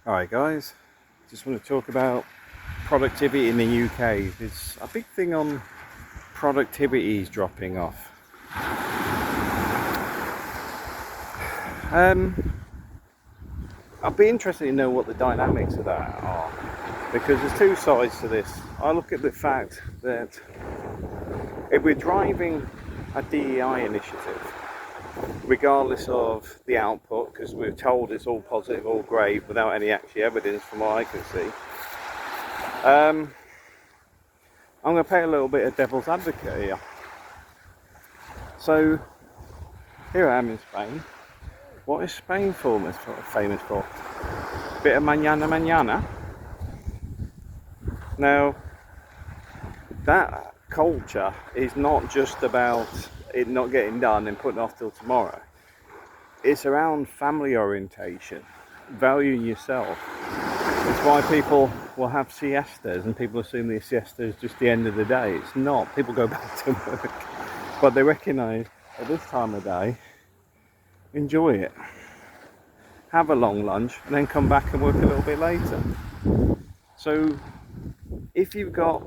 Alright guys, just want to talk about productivity in the UK. There's a big thing on productivity is dropping off. I'd be interested to know what the dynamics of that are, because there's two sides to this. I look at the fact that if we're driving a DEI initiative, regardless of the output, because we're told it's all positive, all great, without any actual evidence from what I can see, I'm going to play a little bit of devil's advocate here. So here I am in Spain. What is Spain famous for? Bit of mañana. Now, that culture is not just about it not getting done and putting off till tomorrow. It's around family orientation, valuing yourself. It's why people will have siestas, and people assume the siesta is just the end of the day. It's not. People go back to work, but they recognise at this time of day, enjoy it. Have a long lunch and then come back and work a little bit later. So if you've got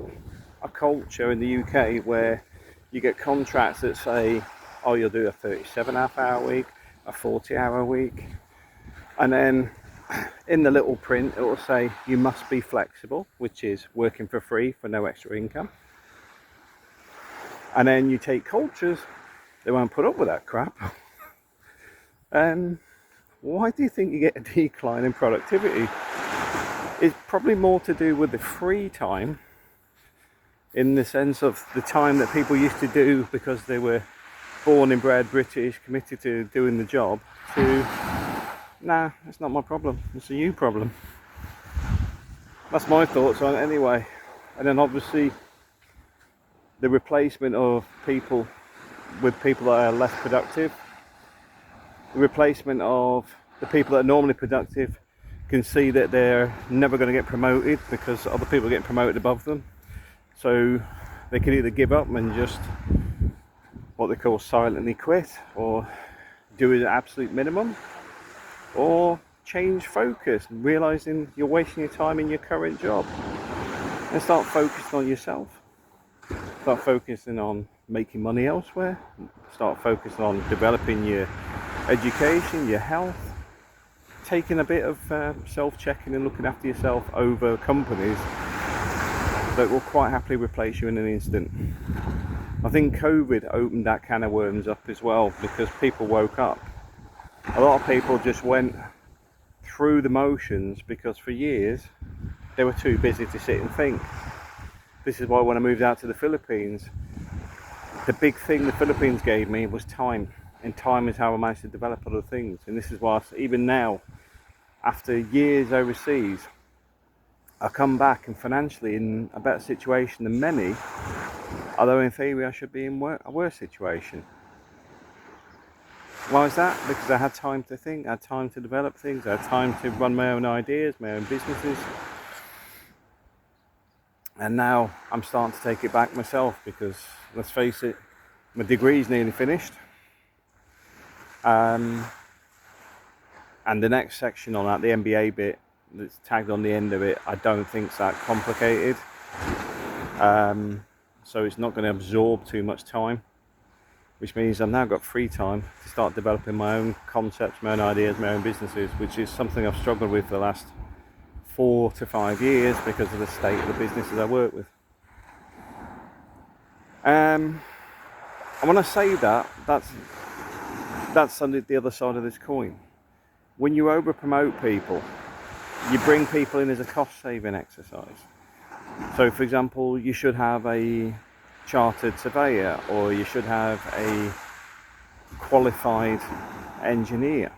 a culture in the UK where you get contracts that say, oh, you'll do a 37.5-hour week, a 40-hour week, and then in the little print it will say you must be flexible, which is working for free for no extra income. And then you take cultures, they won't put up with that crap. Why do you think you get a decline in productivity? It's probably more to do with the free time, in the sense of the time that people used to do because they were born and bred British, committed to doing the job, to, nah, it's not my problem, it's a you problem. That's my thoughts on it anyway. And then obviously the replacement of people with people that are less productive, the replacement of the people that are normally productive can see that they're never going to get promoted because other people are getting promoted above them. So they can either give up and just what they call silently quit, or do an absolute minimum, or change focus, realizing you're wasting your time in your current job, and start focusing on yourself. Start focusing on making money elsewhere. Start focusing on developing your education, your health, taking a bit of self-checking and looking after yourself over companies that will quite happily replace you in an instant. I think COVID opened that can of worms up as well, because people woke up. A lot of people just went through the motions because for years they were too busy to sit and think. This is why when I moved out to the Philippines, the big thing the Philippines gave me was time. And time is how I managed to develop other things. And this is why even now, after years overseas, I come back and financially in a better situation than many, although in theory I should be in a worse situation. Why is that? Because I had time to think, I had time to develop things, I had time to run my own ideas, my own businesses. And now I'm starting to take it back myself, because let's face it, my degree's nearly finished. And the next section on that, the MBA bit that's tagged on the end of it, I don't think it's that complicated. So it's not going to absorb too much time, which means I've now got free time to start developing my own concepts, my own ideas, my own businesses, which is something I've struggled with for the last 4 to 5 years because of the state of the businesses I work with. And when I say that, that's on the other side of this coin. When you over promote people, you bring people in as a cost saving exercise. So for example, you should have a chartered surveyor, or you should have a qualified engineer,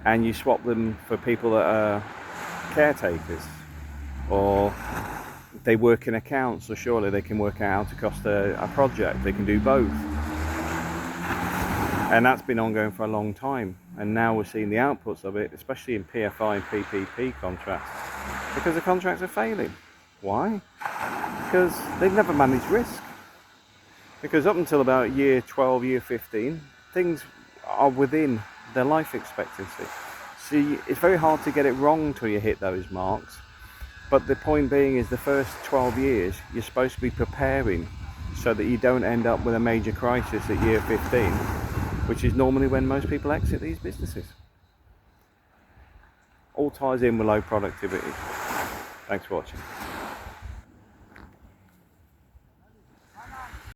and you swap them for people that are caretakers, or they work in accounts, so surely they can work out how to cost a project. They can do both. And that's been ongoing for a long time, and now we're seeing the outputs of it, especially in PFI and PPP contracts, because the contracts are failing. Why? Because they've never managed risk. Because up until about year 12, year 15, things are within their life expectancy. it's very hard to get it wrong till you hit those marks. But the point being is the first 12 years you're supposed to be preparing so that you don't end up with a major crisis at year 15, which is normally when most people exit these businesses. All ties in with low productivity. Thanks for watching.